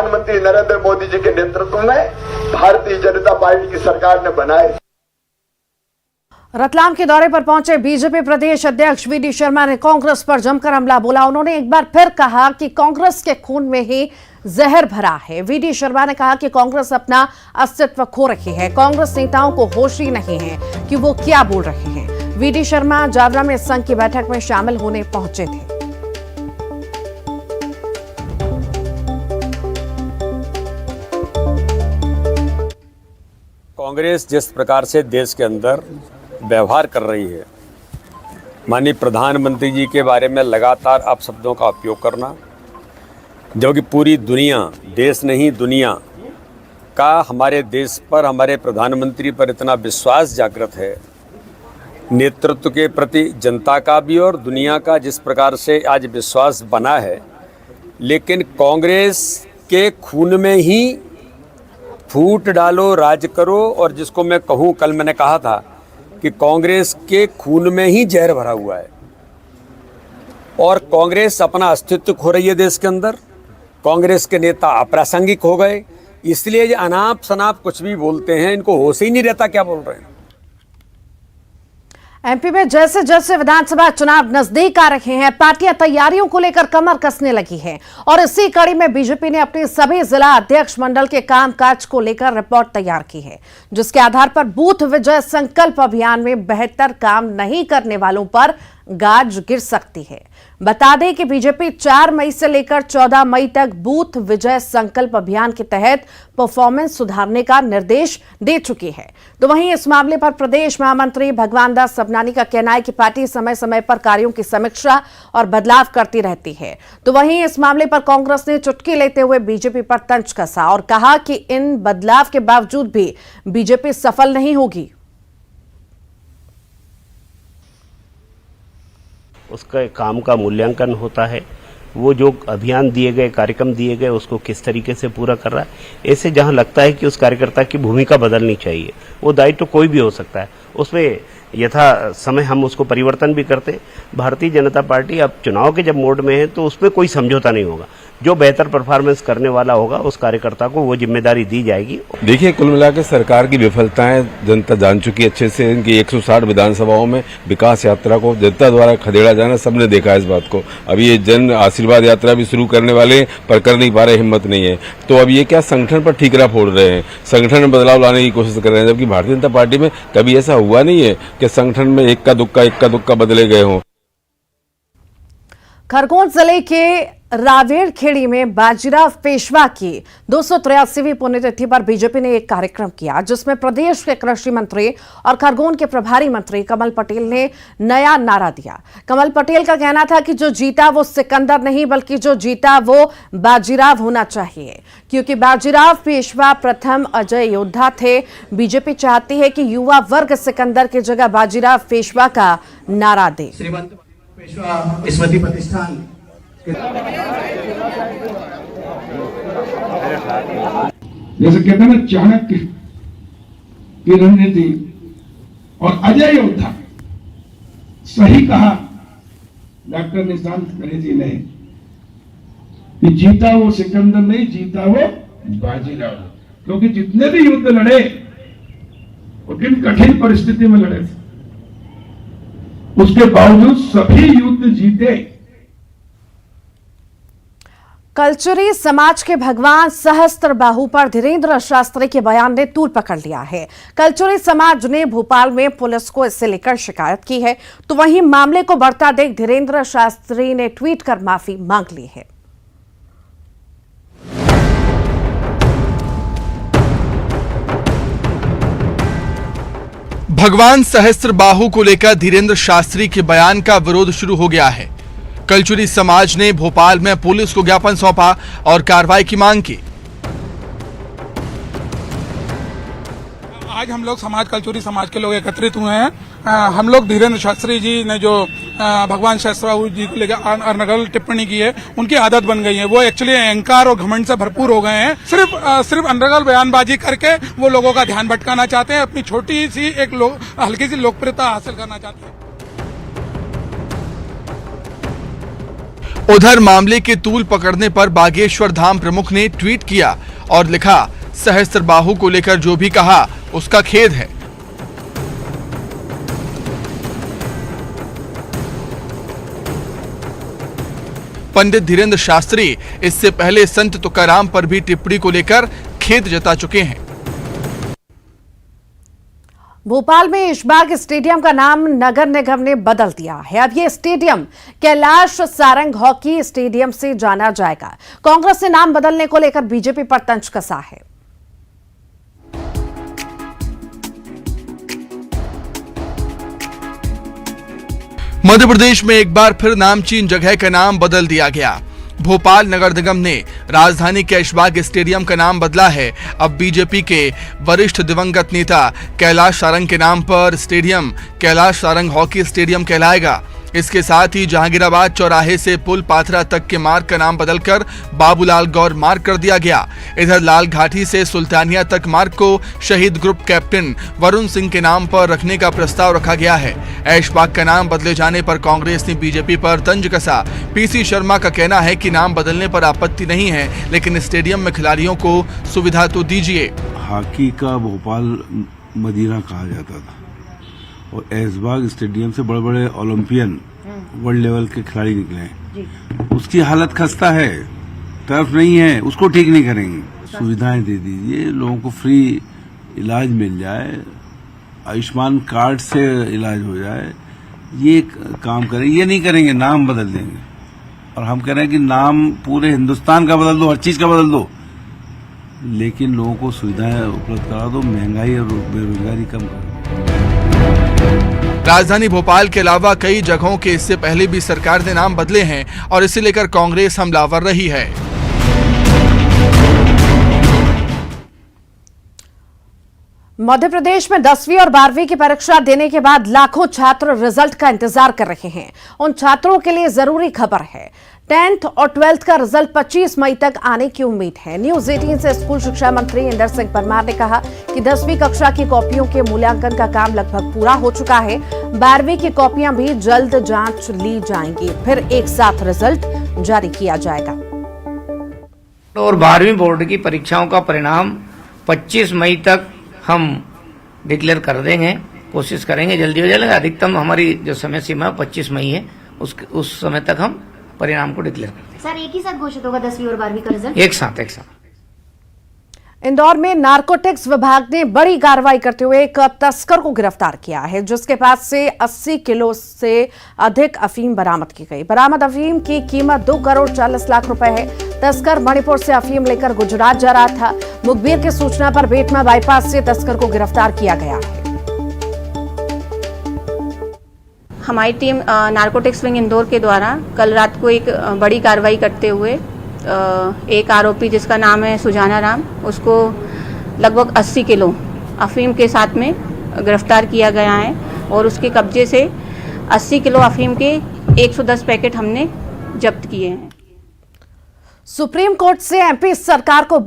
प्रधानमंत्री नरेंद्र मोदी जी के नेतृत्व में भारतीय जनता पार्टी की सरकार ने बनाए। रतलाम के दौरे पर पहुंचे बीजेपी प्रदेश अध्यक्ष वीडी शर्मा ने कांग्रेस पर जमकर हमला बोला। उन्होंने एक बार फिर कहा कि कांग्रेस के खून में ही जहर भरा है। वीडी शर्मा ने कहा कि कांग्रेस अपना अस्तित्व खो रही है। कांग्रेस नेताओं को होश ही नहीं है कि वो क्या बोल रहे हैं। वीडी शर्मा जावरा में संघ की बैठक में शामिल होने पहुंचे थे। कांग्रेस जिस प्रकार से देश के अंदर व्यवहार कर रही है, माननीय प्रधानमंत्री जी के बारे में लगातार अपशब्दों का उपयोग करना, जबकि पूरी दुनिया, देश नहीं दुनिया का हमारे देश पर, हमारे प्रधानमंत्री पर इतना विश्वास जागृत है, नेतृत्व के प्रति जनता का भी और दुनिया का जिस प्रकार से आज विश्वास बना है, लेकिन कांग्रेस के खून में ही फूट डालो, राज करो। और जिसको मैं कहूँ, कल मैंने कहा था कि कांग्रेस के खून में ही जहर भरा हुआ है और कांग्रेस अपना अस्तित्व खो रही है देश के अंदर। कांग्रेस के नेता अप्रासंगिक हो गए, इसलिए ये अनाप शनाप कुछ भी बोलते हैं, इनको होश ही नहीं रहता क्या बोल रहे हैं। एमपी में जैसे जैसे विधानसभा चुनाव नजदीक आ रहे हैं, पार्टियां तैयारियों को लेकर कमर कसने लगी हैं और इसी कड़ी में बीजेपी ने अपने सभी जिला अध्यक्ष मंडल के कामकाज को लेकर रिपोर्ट तैयार की है, जिसके आधार पर बूथ विजय संकल्प अभियान में बेहतर काम नहीं करने वालों पर गाज गिर सकती है। बता दें कि बीजेपी 4 मई से लेकर 14 मई तक बूथ विजय संकल्प अभियान के तहत परफॉर्मेंस सुधारने का निर्देश दे चुकी है। तो वहीं इस मामले पर प्रदेश महामंत्री भगवान दास सबनानी का कहना है कि पार्टी समय समय पर कार्यों की समीक्षा और बदलाव करती रहती है। तो वहीं इस मामले पर कांग्रेस ने चुटकी लेते हुए बीजेपी पर तंज कसा और कहा कि इन बदलाव के बावजूद भी बीजेपी सफल नहीं होगी। उसका काम का मूल्यांकन होता है, वो जो अभियान दिए गए, कार्यक्रम दिए गए, उसको किस तरीके से पूरा कर रहा है। ऐसे जहां लगता है कि उस कार्यकर्ता की भूमिका बदलनी चाहिए, वो दायित्व तो कोई भी हो सकता है, उसमें यथा समय हम उसको परिवर्तन भी करते। भारतीय जनता पार्टी अब चुनाव के जब मोड में है तो उसमें कोई समझौता नहीं होगा। जो बेहतर परफॉर्मेंस करने वाला होगा उस कार्यकर्ता को वो जिम्मेदारी दी जाएगी। देखिए, कुल मिलाकर सरकार की विफलताएं जनता जान चुकी है अच्छे से। इनकी 160 विधानसभाओं में विकास यात्रा को जनता द्वारा खदेड़ा जाना सबने देखा है इस बात को। अब ये जन आशीर्वाद यात्रा भी शुरू करने वाले पर कर नहीं पा रहे, हिम्मत नहीं है। तो अब ये क्या संगठन पर ठीकरा फोड़ रहे हैं, संगठन में बदलाव लाने की कोशिश कर रहे हैं, जबकि भारतीय जनता पार्टी में कभी ऐसा हुआ नहीं है कि संगठन में इक्का दुक्का बदले गए हों। खरगोन जिले के रावेरखेड़ी में बाजीराव पेशवा की 283वीं पुण्यतिथि पर बीजेपी ने एक कार्यक्रम किया, जिसमें प्रदेश के कृषि मंत्री और खरगोन के प्रभारी मंत्री कमल पटेल ने नया नारा दिया। कमल पटेल का कहना था कि जो जीता वो सिकंदर नहीं, बल्कि जो जीता वो बाजीराव होना चाहिए, क्योंकि बाजीराव पेशवा प्रथम अजय योद्धा थे। बीजेपी चाहती है कि युवा वर्ग सिकंदर की जगह बाजीराव पेशवा का नारा दे। पेशवा स्मृति प्रतिष्ठान जैसे कहते हैं ना, चाणक्य की रणनीति और अजय योद्धा, सही कहा डॉक्टर निशांत खरे जी ने कि जीता वो सिकंदर नहीं, जीता वो बाजीराव। क्योंकि जितने भी युद्ध लड़े वो किन कठिन परिस्थिति में लड़े थे, उसके बावजूद सभी युद्ध जीते। कलचुरी समाज के भगवान सहस्त्रबाहु पर धीरेन्द्र शास्त्री के बयान ने तूल पकड़ लिया है। कलचुरी समाज ने भोपाल में पुलिस को इससे लेकर शिकायत की है, तो वहीं मामले को बढ़ता देख धीरेन्द्र शास्त्री ने ट्वीट कर माफी मांग ली है। भगवान सहस्त्रबाहु को लेकर धीरेन्द्र शास्त्री के बयान का विरोध शुरू हो गया है। कलचुरी समाज ने भोपाल में पुलिस को ज्ञापन सौंपा और कार्रवाई की मांग की। आज हम लोग कलचुरी समाज के लोग एकत्रित हुए हैं। हम लोग धीरेन्द्र शास्त्री जी ने जो भगवान सहस्त्रबाहु जी को लेकर अनर्गल टिप्पणी की है, उनकी आदत बन गई है। वो एक्चुअली अहंकार और घमंड से भरपूर हो गए हैं। सिर्फ अनर्गल बयानबाजी करके वो लोगों का ध्यान भटकाना चाहते हैं, अपनी छोटी सी हल्की सी लोकप्रियता हासिल करना चाहते हैं। उधर मामले के तूल पकड़ने पर बागेश्वर धाम प्रमुख ने ट्वीट किया और लिखा, सहस्त्रबाहु को लेकर जो भी कहा उसका खेद है। पंडित धीरेन्द्र शास्त्री इससे पहले संत तुकाराम पर भी टिप्पणी को लेकर खेद जता चुके हैं। भोपाल में ऐशबाग स्टेडियम का नाम नगर निगम ने बदल दिया है। अब ये stadium Kailash Sarang hockey stadium से जाना जाएगा। कांग्रेस ने नाम बदलने को लेकर बीजेपी पर तंज कसा है। मध्य प्रदेश में एक बार फिर नामचीन जगह का नाम बदल दिया गया। भोपाल नगर निगम ने राजधानी के ऐशबाग स्टेडियम का नाम बदला है। अब बीजेपी के वरिष्ठ दिवंगत नेता कैलाश सारंग के नाम पर stadium Kailash Sarang hockey stadium कहलाएगा। इसके साथ ही जहांगीराबाद चौराहे से पुल पाथरा तक के मार्ग का नाम बदलकर बाबूलाल गौर मार्ग कर दिया गया। इधर लाल घाटी से सुल्तानिया तक मार्ग को शहीद ग्रुप कैप्टन वरुण सिंह के नाम पर रखने का प्रस्ताव रखा गया है। ऐशबाग का नाम बदले जाने पर कांग्रेस ने बीजेपी पर तंज कसा। पीसी शर्मा का कहना है कि नाम बदलने पर आपत्ति नहीं है, लेकिन स्टेडियम में खिलाड़ियों को सुविधा तो दीजिए। हॉकी का भोपाल मदीना कहा जाता था और ऐशबाग स्टेडियम से बड़े बड़े ओलंपियन वर्ल्ड लेवल के खिलाड़ी निकले हैं। उसकी हालत खस्ता है, टर्फ नहीं है, उसको ठीक नहीं करेंगे। सुविधाएं दे दीजिए, लोगों को फ्री इलाज मिल जाए, आयुष्मान कार्ड से इलाज हो जाए, ये काम करें। ये नहीं करेंगे, नाम बदल देंगे। और हम कह रहे हैं कि नाम पूरे हिंदुस्तान का बदल दो, हर चीज का बदल दो, लेकिन लोगों को सुविधाएं उपलब्ध करा दो, महंगाई और बेरोजगारी कम करो। राजधानी भोपाल के अलावा कई जगहों के इससे पहले भी सरकार ने नाम बदले हैं और इसे लेकर कांग्रेस हमलावर रही है। मध्य प्रदेश में 10वीं और 12वीं की परीक्षा देने के बाद लाखों छात्र रिजल्ट का इंतजार कर रहे हैं। उन छात्रों के लिए जरूरी खबर है, 10th और 12th का रिजल्ट 25 मई तक आने की उम्मीद है। न्यूज 18 से स्कूल शिक्षा मंत्री इंदर सिंह परमार ने कहा कि 10वीं कक्षा की कॉपियों के मूल्यांकन का काम लगभग पूरा हो चुका है। 12वीं की कॉपियां भी जल्द जांच ली जाएंगी, फिर एक साथ रिजल्ट जारी किया जाएगा। और 12वीं बोर्ड की परीक्षाओं का परिणाम 25 मई तक हम डिक्लेयर कर देंगे। कोशिश करेंगे जल्दी हो जाएगा। अधिकतम हमारी जो समय सीमा है 25 मई है, उस समय तक हम परिणाम को डिक्लेयर कर देंगे। सर, एक ही साथ घोषित होगा 10वीं और 12वीं का रिजल्ट? एक साथ। इंदौर में नारकोटिक्स विभाग ने बड़ी कार्रवाई करते हुए एक तस्कर को गिरफ्तार किया है, जिसके पास से 80 किलो से अधिक अफीम बरामद की गई। बरामद अफीम की कीमत 2 करोड़ 40 लाख रुपए है। तस्कर मणिपुर से अफीम लेकर गुजरात जा रहा था। मुखबिर की सूचना पर बेटमा बाईपास से तस्कर को गिरफ्तार किया गया है। हमारी टीम नारकोटिक्स विंग इंदौर के द्वारा कल रात को एक बड़ी कार्रवाई करते हुए एक आरोपी जिसका नाम है सुजाना राम, उसको लगभग 80 किलो अफीम के साथ में गिरफ्तार किया गया है और उसके कब्जे से 80 किलो अफीम के 110 पैकेट हमने जब्त किए हैं। सुप्रीम कोर्ट से एमपी सरकार को